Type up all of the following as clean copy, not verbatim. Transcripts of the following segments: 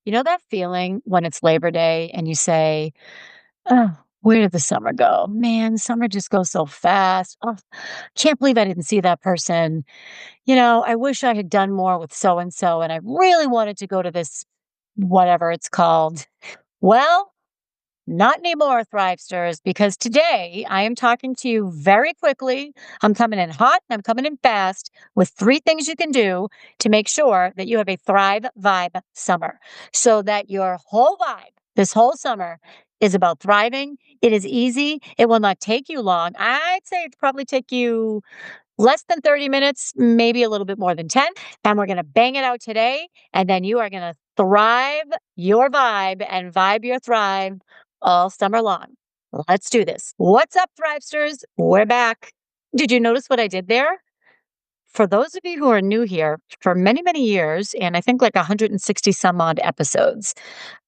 You know that feeling when it's Labor Day and you say, "Oh, where did the summer go? Man, summer just goes so fast. Oh, can't believe I didn't see that person. I wish I had done more with so and so, and I really wanted to go to this, whatever it's called." Well, not anymore, Thrivesters, because today I am talking to you very quickly. I'm coming in hot and I'm coming in fast with three things you can do to make sure that you have a Thrive Vibe summer so that your whole vibe this whole summer is about thriving. It is easy. It will not take you long. I'd say it'd probably take you less than 30 minutes, maybe a little bit more than 10. And we're going to bang it out today. And then you are going to thrive your vibe and vibe your thrive all summer long. Let's do this. What's up, Thrivesters? We're back. Did you notice what I did there? For those of you who are new here, for many, many years, and I think like 160 some odd episodes,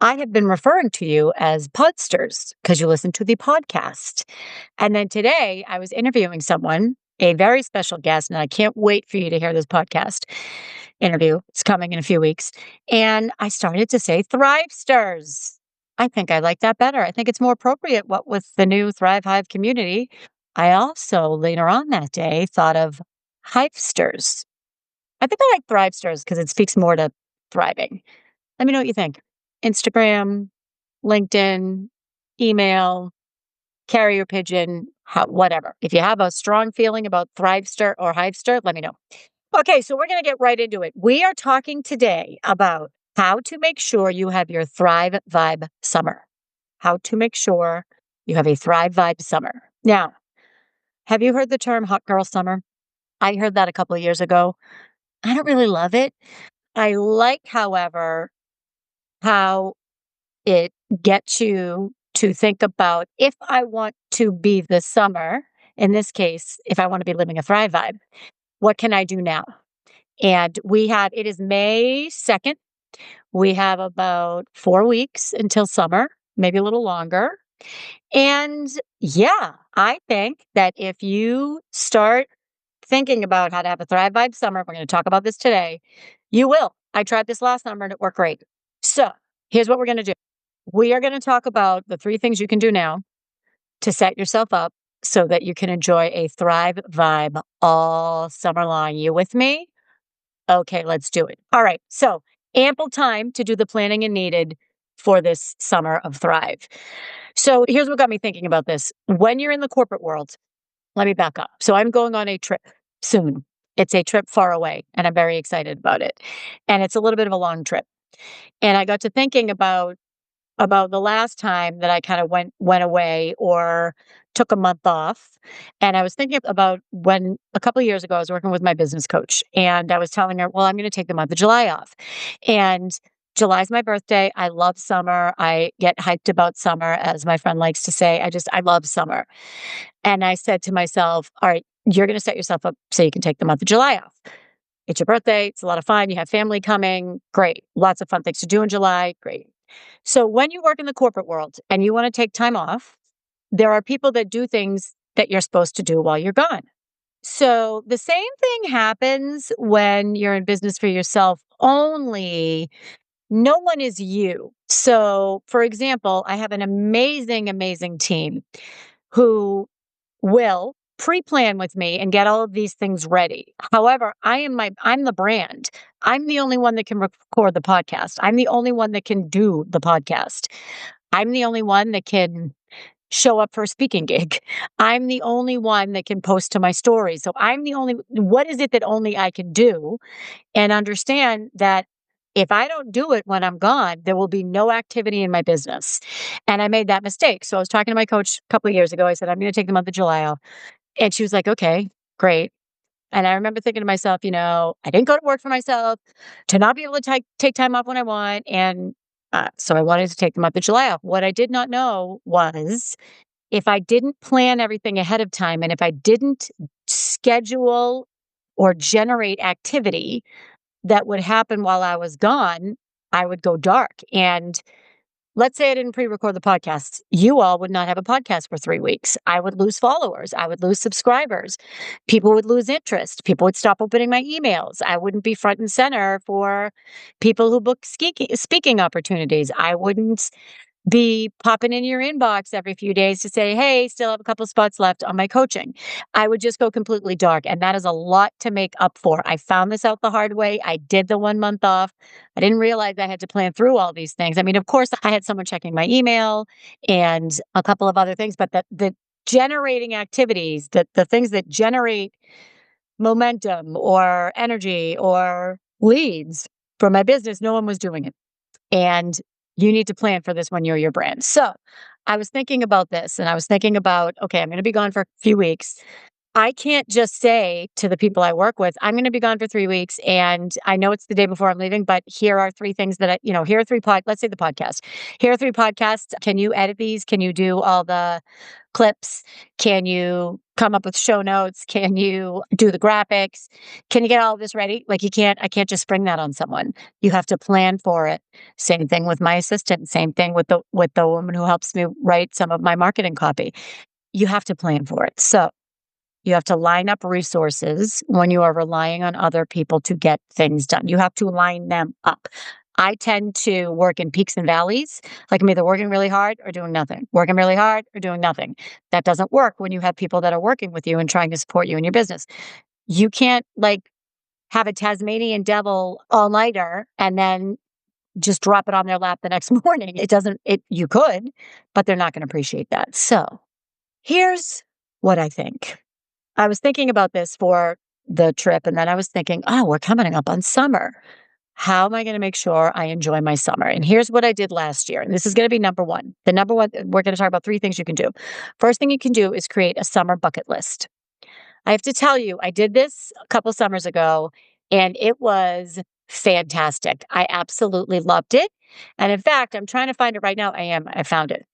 I have been referring to you as podsters because you listen to the podcast. And then today I was interviewing someone, a very special guest, and I can't wait for you to hear this podcast interview. It's coming in a few weeks. And I started to say Thrivesters. I think I like that better. I think it's more appropriate what with the new Thrive Hive community. I also later on that day thought of Hivesters. I think I like Thrivesters because it speaks more to thriving. Let me know what you think. Instagram, LinkedIn, email, carrier pigeon, whatever. If you have a strong feeling about Thrivester or Hivester, let me know. Okay, so we're going to get right into it. We are talking today about how to make sure you have your Thrive Vibe summer. How to make sure you have a Thrive Vibe summer. Now, have you heard the term hot girl summer? I heard that a couple of years ago. I don't really love it. I like, however, how it gets you to think about if I want to be the summer, in this case, if I want to be living a Thrive Vibe, what can I do now? And it is May 2nd. We have about 4 weeks until summer, maybe a little longer. And yeah, I think that if you start thinking about how to have a Thrive Vibe summer, we're going to talk about this today, you will. I tried this last summer and it worked great. So here's what we're going to do. We are going to talk about the three things you can do now to set yourself up so that you can enjoy a Thrive Vibe all summer long. You with me? Okay, let's do it. All right. So ample time to do the planning and needed for this summer of Thrive. So here's what got me thinking about this. When you're in the corporate world, let me back up. So I'm going on a trip soon. It's a trip far away, and I'm very excited about it. And it's a little bit of a long trip. And I got to thinking about the last time that I kind of went away or took a month off. And I was thinking about when a couple of years ago I was working with my business coach and I was telling her, well, I'm going to take the month of July off. And July's my birthday. I love summer. I get hyped about summer, as my friend likes to say. I love summer. And I said to myself, all right, you're going to set yourself up so you can take the month of July off. It's your birthday. It's a lot of fun. You have family coming. Great. Lots of fun things to do in July. Great. So when you work in the corporate world and you want to take time off, there are people that do things that you're supposed to do while you're gone. So the same thing happens when you're in business for yourself, only no one is you. So, for example, I have an amazing, amazing team who will pre-plan with me and get all of these things ready. However, I'm the brand. I'm the only one that can record the podcast. I'm the only one that can do the podcast. I'm the only one that can show up for a speaking gig. I'm the only one that can post to my stories. So what is it that only I can do? And understand that if I don't do it when I'm gone, there will be no activity in my business. And I made that mistake. So I was talking to my coach a couple of years ago. I said, I'm going to take the month of July off. And she was like, okay, great. And I remember thinking to myself, I didn't go to work for myself to not be able to take time off when I want. And so I wanted to take the month of July off. What I did not know was if I didn't plan everything ahead of time and if I didn't schedule or generate activity that would happen while I was gone, I would go dark. And let's say I didn't pre-record the podcast. You all would not have a podcast for 3 weeks. I would lose followers. I would lose subscribers. People would lose interest. People would stop opening my emails. I wouldn't be front and center for people who book speaking opportunities. I wouldn't be popping in your inbox every few days to say, hey, still have a couple spots left on my coaching. I would just go completely dark. And that is a lot to make up for. I found this out the hard way. I did the 1 month off. I didn't realize I had to plan through all these things. I mean, of course, I had someone checking my email and a couple of other things, but the generating activities, the things that generate momentum or energy or leads for my business, no one was doing it. And you need to plan for this when you're your brand. So I was thinking about this and I was thinking about, okay, I'm going to be gone for a few weeks. I can't just say to the people I work with, I'm going to be gone for 3 weeks and I know it's the day before I'm leaving, but here are three things that here are let's say the podcast. Here are three podcasts. Can you edit these? Can you do all the clips? Can you come up with show notes? Can you do the graphics? Can you get all of this ready? Like I can't just spring that on someone. You have to plan for it. Same thing with my assistant, same thing with the woman who helps me write some of my marketing copy. You have to plan for it. So you have to line up resources when you are relying on other people to get things done. You have to line them up. I tend to work in peaks and valleys. Like I'm either working really hard or doing nothing, working really hard or doing nothing. That doesn't work when you have people that are working with you and trying to support you in your business. You can't have a Tasmanian devil all-nighter and then just drop it on their lap the next morning. You could, but they're not going to appreciate that. So here's what I think. I was thinking about this for the trip, and then I was thinking, oh, we're coming up on summer. How am I going to make sure I enjoy my summer? And here's what I did last year. And this is going to be number one. The number one, we're going to talk about three things you can do. First thing you can do is create a summer bucket list. I have to tell you, I did this a couple summers ago, and it was fantastic. I absolutely loved it. And in fact, I'm trying to find it right now. I found it.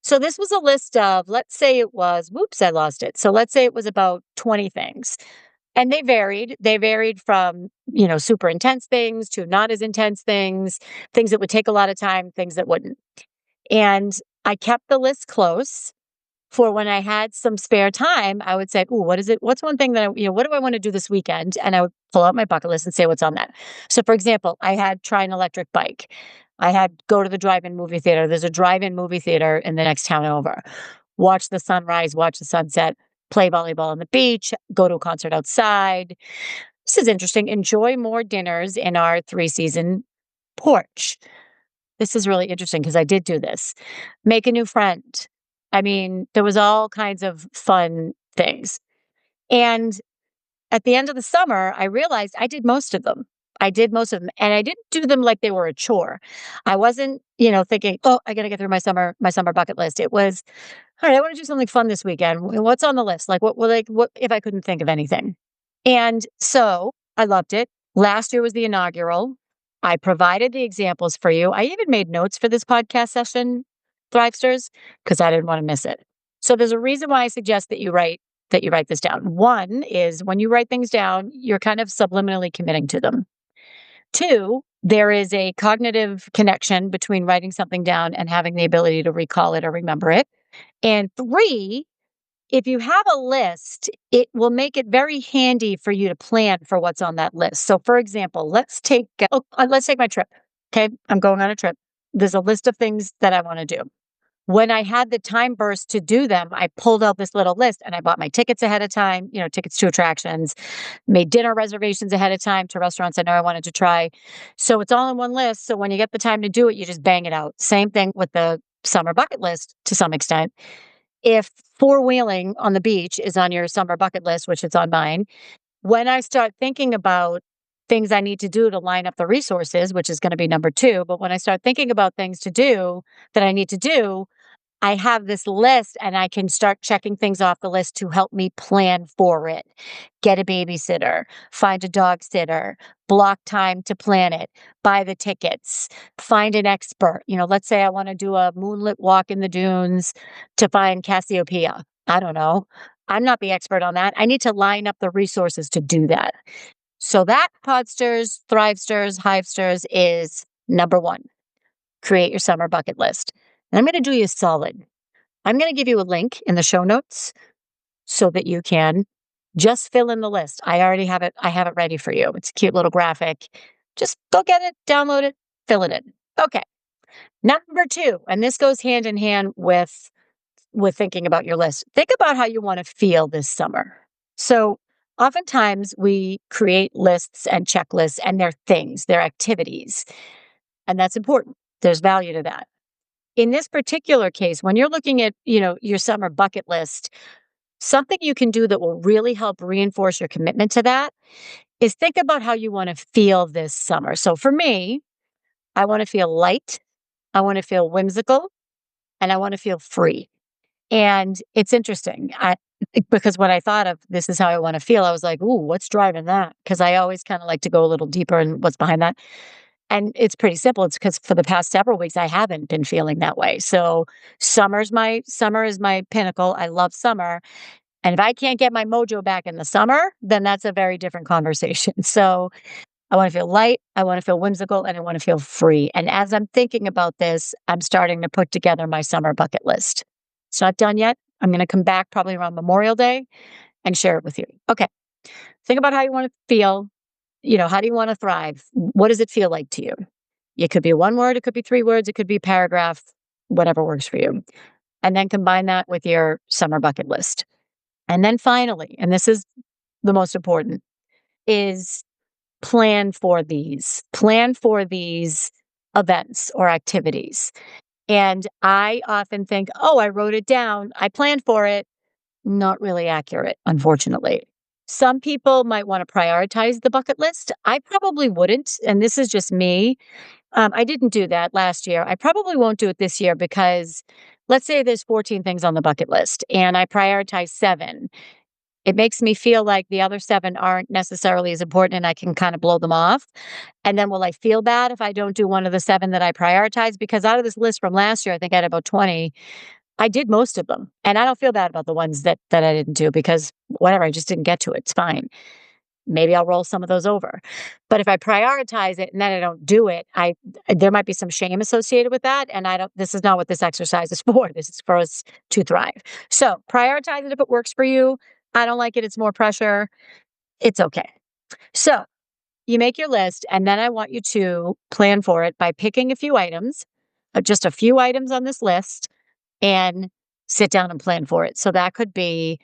So this was a list of, let's say it was, whoops, I lost it. So let's say it was about 20 things. And they varied. They varied from, super intense things to not as intense things that would take a lot of time, things that wouldn't. And I kept the list close for when I had some spare time. I would say, "Ooh, what is it? What's one thing that what do I want to do this weekend?" And I would pull out my bucket list and say what's on that. So for example, I had try an electric bike. I had go to the drive-in movie theater. There's a drive-in movie theater in the next town over. Watch the sunrise, watch the sunset, play volleyball on the beach, go to a concert outside. This is interesting. Enjoy more dinners in our 3-season porch. This is really interesting because I did do this. Make a new friend. I mean, there was all kinds of fun things. And at the end of the summer, I realized I did most of them. I did most of them, and I didn't do them like they were a chore. I wasn't, thinking, "Oh, I got to get through my summer bucket list." It was, "All right, I want to do something fun this weekend. What's on the list? What if I couldn't think of anything?" And so I loved it. Last year was the inaugural. I provided the examples for you. I even made notes for this podcast session, Thrivesters, because I didn't want to miss it. So there's a reason why I suggest that you write this down. One is when you write things down, you're kind of subliminally committing to them. Two, there is a cognitive connection between writing something down and having the ability to recall it or remember it. And three, if you have a list, it will make it very handy for you to plan for what's on that list. So for example, let's take my trip. Okay. I'm going on a trip. There's a list of things that I want to do. When I had the time burst to do them, I pulled out this little list and I bought my tickets ahead of time, tickets to attractions, made dinner reservations ahead of time to restaurants I know I wanted to try. So it's all in one list. So when you get the time to do it, you just bang it out. Same thing with the summer bucket list to some extent. If four-wheeling on the beach is on your summer bucket list, which it's on mine, when I start thinking about things I need to do to line up the resources, which is going to be number two, but when I start thinking about things to do that I need to do, I have this list and I can start checking things off the list to help me plan for it. Get a babysitter, find a dog sitter, block time to plan it, buy the tickets, find an expert. Let's say I want to do a moonlit walk in the dunes to find Cassiopeia. I don't know. I'm not the expert on that. I need to line up the resources to do that. So that Podsters, Thrivesters, Hivesters is number one. create your summer bucket list. And I'm going to do you a solid. I'm going to give you a link in the show notes so that you can just fill in the list. I already have it. I have it ready for you. It's a cute little graphic. Just go get it, download it, fill it in. Okay. Number 2, and this goes hand in hand with thinking about your list. Think about how you want to feel this summer. So, oftentimes we create lists and checklists and they're things, they're activities, and that's important. There's value to that. In this particular case, when you're looking at, your summer bucket list, something you can do that will really help reinforce your commitment to that is think about how you want to feel this summer. So for me, I want to feel light, I want to feel whimsical, and I want to feel free. And it's interesting. Because when I thought of this is how I want to feel, I was like, "Ooh, what's driving that?" Because I always kind of like to go a little deeper in what's behind that. And it's pretty simple. It's because for the past several weeks I haven't been feeling that way. So summer is my pinnacle. I love summer. And if I can't get my mojo back in the summer, then that's a very different conversation. So I want to feel light, I want to feel whimsical, and I want to feel free. And as I'm thinking about this, I'm starting to put together my summer bucket list. It's not done yet. I'm going to come back probably around Memorial Day and share it with you. Okay. Think about how you want to feel. How do you want to thrive? What does it feel like to you? It could be one word, it could be 3 words, it could be a paragraph, whatever works for you. And then combine that with your summer bucket list. And then finally, and this is the most important, is plan for these events or activities. And I often think, oh, I wrote it down, I planned for it. Not really accurate, unfortunately. Some people might want to prioritize the bucket list. I probably wouldn't. And this is just me. I didn't do that last year. I probably won't do it this year because let's say there's 14 things on the bucket list and I prioritize 7. It makes me feel like the other 7 aren't necessarily as important and I can kind of blow them off. And then will I feel bad if I don't do one of the 7 that I prioritize? Because out of this list from last year, I think I had about 20. I did most of them. And I don't feel bad about the ones that I didn't do because whatever, I just didn't get to it. It's fine. Maybe I'll roll some of those over. But if I prioritize it and then I don't do it, there might be some shame associated with that. And this is not what this exercise is for. This is for us to thrive. So prioritize it if it works for you. I don't like it. It's more pressure. It's okay. So you make your list and then I want you to plan for it by picking a few items, just a few items on this list and sit down and plan for it. So that could be,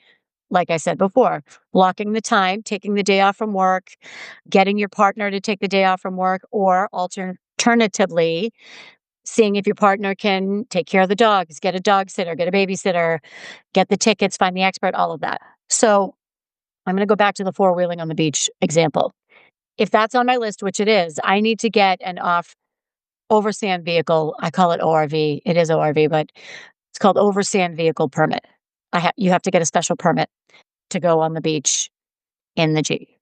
like I said before, blocking the time, taking the day off from work, getting your partner to take the day off from work, or alternatively, seeing if your partner can take care of the dogs, get a dog sitter, get a babysitter, get the tickets, find the expert, all of that. So I'm going to go back to the 4-wheeling on the beach example. If that's on my list, which it is, I need to get an oversand vehicle. I call it ORV. It is ORV, but it's called oversand vehicle permit. You have to get a special permit to go on the beach in the G.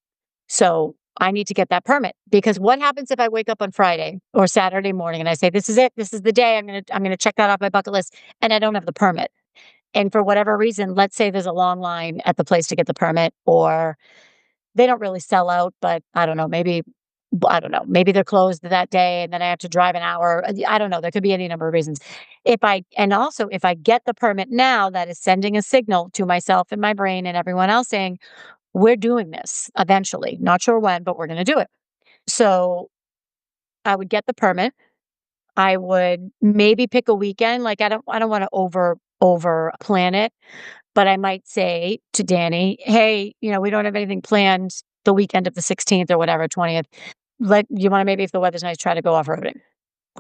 So I need to get that permit because what happens if I wake up on Friday or Saturday morning and I say, this is it. This is the day I'm going to check that off my bucket list and I don't have the permit. And for whatever reason, let's say there's a long line at the place to get the permit or they don't really sell out, but I don't know, maybe they're closed that day and then I have to drive an hour. I don't know. There could be any number of reasons. If I get the permit now, that is sending a signal to myself and my brain and everyone else saying, we're doing this eventually. Not sure when, but we're going to do it. So I would get the permit. I would maybe pick a weekend. Like I don't want to over plan it, but I might say to Danny, hey, we don't have anything planned the weekend of the 16th or whatever, 20th. You want to maybe if the weather's nice, try to go off-roading.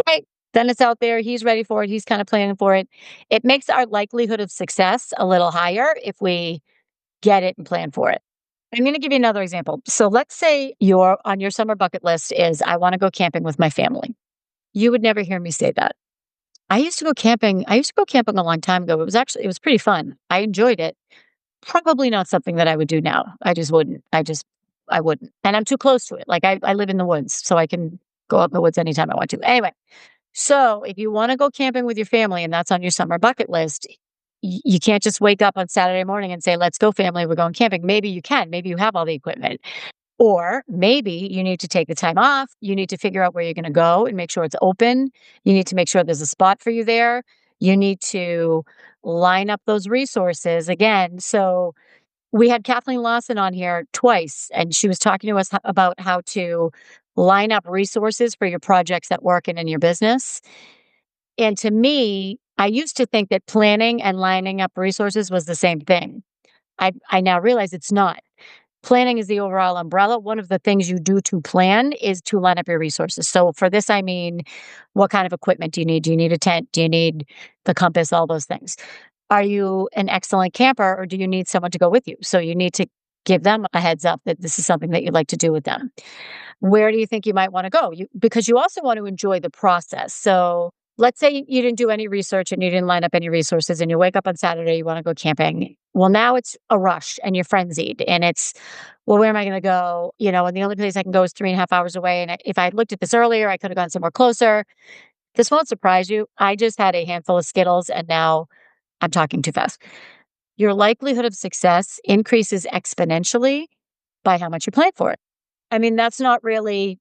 Great. Then it's out there. He's ready for it. He's kind of planning for it. It makes our likelihood of success a little higher if we get it and plan for it. I'm going to give you another example. So let's say on your summer bucket list is I want to go camping with my family. You would never hear me say that. I used to go camping. I used to go camping a long time ago. It was pretty fun. I enjoyed it. Probably not something that I would do now. I just wouldn't. I wouldn't. And I'm too close to it. Like I live in the woods, so I can go out in the woods anytime I want to. Anyway, so if you want to go camping with your family and that's on your summer bucket list, you can't just wake up on Saturday morning and say, let's go family, we're going camping. Maybe you can. Maybe you have all the equipment. Or maybe you need to take the time off. You need to figure out where you're going to go and make sure it's open. You need to make sure there's a spot for you there. You need to line up those resources again. So we had Kathleen Lawson on here twice, and she was talking to us about how to line up resources for your projects at work and in your business. And to me, I used to think that planning and lining up resources was the same thing. I now realize it's not. Planning is the overall umbrella. One of the things you do to plan is to line up your resources. So for this, I mean, what kind of equipment do you need? Do you need a tent? Do you need the compass? All those things. Are you an excellent camper or do you need someone to go with you? So you need to give them a heads up that this is something that you'd like to do with them. Where do you think you might want to go? Because you also want to enjoy the process. So let's say you didn't do any research and you didn't line up any resources and you wake up on Saturday, you want to go camping. Well, now it's a rush and you're frenzied and it's, well, where am I going to go? And the only place I can go is 3.5 hours away. And if I had looked at this earlier, I could have gone somewhere closer. This won't surprise you. I just had a handful of Skittles and now I'm talking too fast. Your likelihood of success increases exponentially by how much you plan for it. I mean, that's not really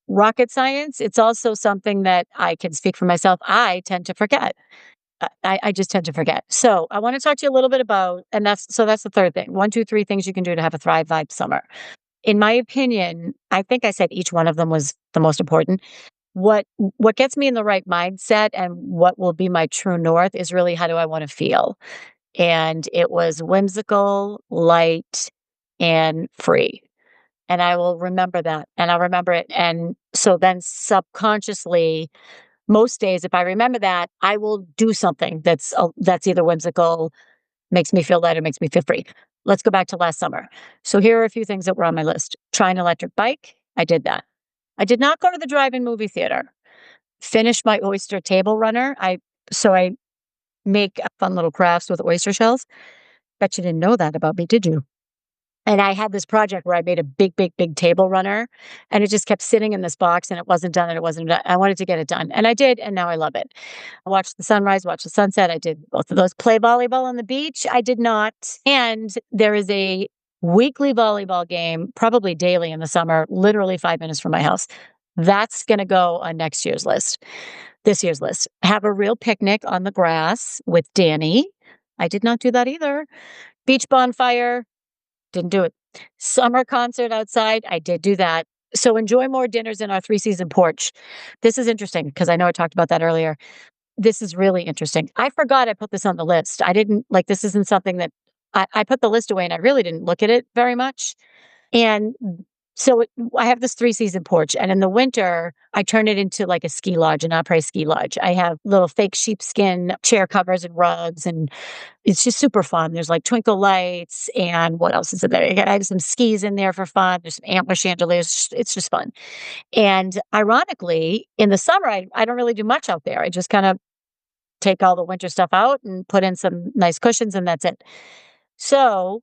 rocket science. It's also something that I can speak for myself. I tend to forget. I just tend to forget. So I want to talk to you a little bit about, and that's the third thing. 1, 2, 3 things you can do to have a Thrive Vibe summer. In my opinion, I think I said each one of them was the most important. What gets me in the right mindset and what will be my true north is really how do I want to feel? And it was whimsical, light, and free. And I will remember that, and I'll remember it. And so then subconsciously, most days, if I remember that, I will do something that's either whimsical, makes me feel lighter, makes me feel free. Let's go back to last summer. So here are a few things that were on my list. Try an electric bike. I did that. I did not go to the drive-in movie theater. Finish my oyster table runner. I make fun little crafts with oyster shells. Bet you didn't know that about me, did you? And I had this project where I made a big, big, big table runner, and it just kept sitting in this box, and it wasn't done, and it wasn't done. I wanted to get it done, and I did, and now I love it. I watched the sunrise, watched the sunset. I did both of those. Play volleyball on the beach. I did not. And there is a weekly volleyball game, probably daily in the summer, literally 5 minutes from my house. That's going to go on this year's list. Have a real picnic on the grass with Danny. I did not do that either. Beach bonfire. Didn't do it. Summer concert outside, I did do that. So enjoy more dinners in our 3-season porch. This is interesting because I know I talked about that earlier. This is really interesting. I forgot I put this on the list. I didn't like this isn't something that I put the list away and I really didn't look at it very much. And so I have this 3-season porch, and in the winter, I turn it into like a ski lodge, an après ski lodge. I have little fake sheepskin chair covers and rugs, and it's just super fun. There's like twinkle lights, and what else is in there? I have some skis in there for fun. There's some antler chandeliers. It's just fun. And ironically, in the summer, I don't really do much out there. I just kind of take all the winter stuff out and put in some nice cushions, and that's it. So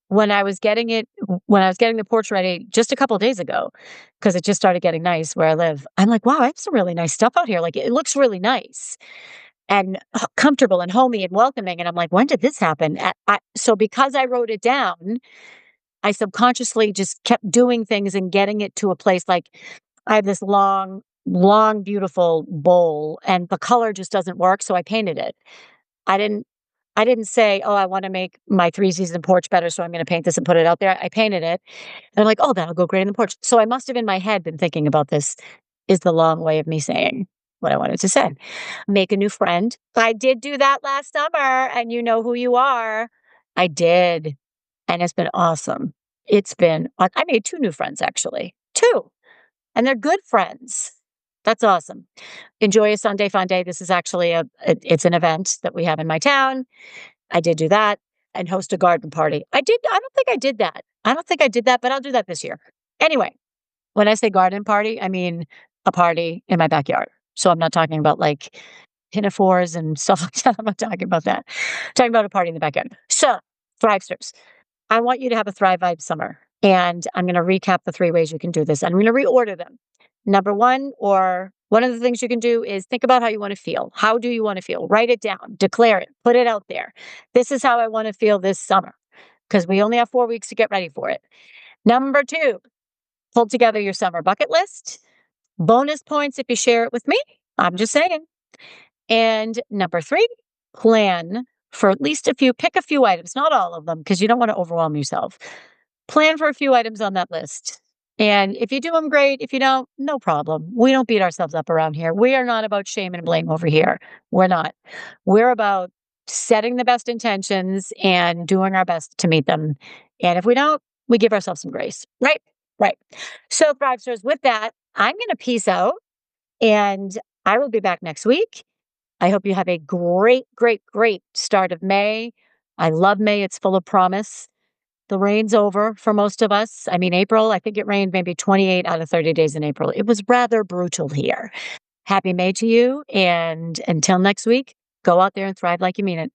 when I was getting the porch ready just a couple of days ago, because it just started getting nice where I live, I'm like, wow, I have some really nice stuff out here. Like it looks really nice and comfortable and homey and welcoming. And I'm like, when did this happen? So because I wrote it down, I subconsciously just kept doing things and getting it to a place like I have this long, long, beautiful bowl and the color just doesn't work. So I painted it. I didn't I didn't say, "Oh, I wanna make my 3-season porch better, so I'm gonna paint this and put it out there." I painted it, and I'm like, "Oh, that'll go great in the porch." So I must have in my head been thinking about this is the long way of me saying what I wanted to say. Make a new friend. I did do that last summer, and you know who you are. I did, and it's been awesome. I made 2 new friends, actually. 2, and they're good friends. That's awesome. Enjoy a Sunday fun day. This is actually it's an event that we have in my town. I did do that and host a garden party. I don't think I did that. I don't think I did that, but I'll do that this year. Anyway, when I say garden party, I mean a party in my backyard. So I'm not talking about like pinafores and stuff like that. I'm not talking about that. I'm talking about a party in the backyard. So, Thrivesters, I want you to have a Thrive Vibe summer. And I'm going to recap the 3 ways you can do this. I'm going to reorder them. Number 1, or one of the things you can do is think about how you want to feel. How do you want to feel? Write it down, declare it, put it out there. This is how I want to feel this summer because we only have 4 weeks to get ready for it. Number 2, Pull together your summer bucket list. Bonus points if you share it with me. I'm just saying. And number 3, plan for at least pick a few items, not all of them, because you don't want to overwhelm yourself. Plan for a few items on that list. And if you do them, great. If you don't, no problem. We don't beat ourselves up around here. We are not about shame and blame over here. We're not. We're about setting the best intentions and doing our best to meet them. And if we don't, we give ourselves some grace. Right? Right. So, Thrivesters, with that, I'm going to peace out and I will be back next week. I hope you have a great, great, great start of May. I love May. It's full of promise. The rain's over for most of us. I mean, April, I think it rained maybe 28 out of 30 days in April. It was rather brutal here. Happy May to you. And until next week, go out there and thrive like you mean it.